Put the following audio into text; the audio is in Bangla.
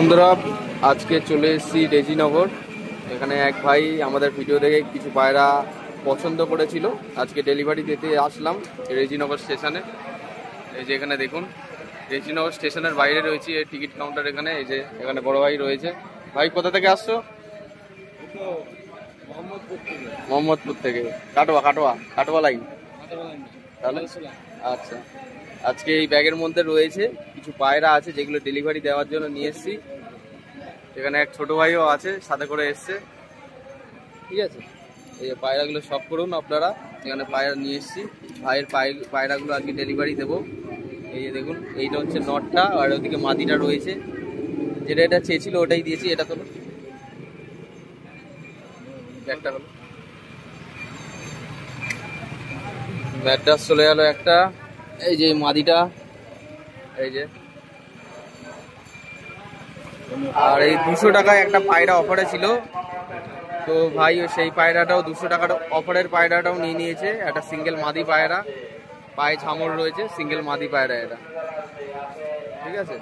বন্ধুরা, আজকে চলে এসেছি রেজিনগর। এখানে এক ভাই আমাদের ভিডিও দেখে কিছু পায়রা পছন্দ করেছিল, আজকে ডেলিভারি দিতে আসলাম রেজিনগর স্টেশনে। এই যে এখানে দেখুন, রেজিনগর স্টেশনের বাইরে রয়েছে এই টিকিট কাউন্টার। এখানে এই যে এখানে বড় ভাই রয়েছে। ভাই কোথা থেকে আসছো? মোহাম্মদপুর থেকে। কাটোয়া কাটোয়া কাটোয়া লাইন তাহলে। আচ্ছা, আজকে এই ব্যাগের মধ্যে রয়েছে কিছু পায়রা আছে যেগুলো ডেলিভারি দেওয়ার জন্য নিয়ে এসেছি। এখানে এক ছোট ভাইও আছে, সাথে করে এসছে। ঠিক আছে, এই যে পায়রাগুলো সব করুন আপনারা। এখানে পায়রা নিয়ে এসেছি, ভাইয়ের পায়রাগুলো আজকে ডেলিভারি দেবো। এই যে দেখুন, এইটা হচ্ছে নটটা আর ওদিকে মাদিটা রয়েছে। যেটা এটা চেয়েছিল ওটাই দিয়েছি। এটা তো একটা হলো ম্যাড্রাস চলে গেল একটা। এই যে মাদিটা, এই যে। আর এই 200 টাকায় একটা পায়রা অফারে ছিল, তো ভাই সেই পায়রাটাও 200 টাকার অফারের পায়রাটাও নিয়ে নিয়েছে। একটা সিঙ্গেল মাদি পায়রা, পায়ে ছামড় রয়েছে, সিঙ্গেল মাদি পায়রা এটা। ঠিক আছে।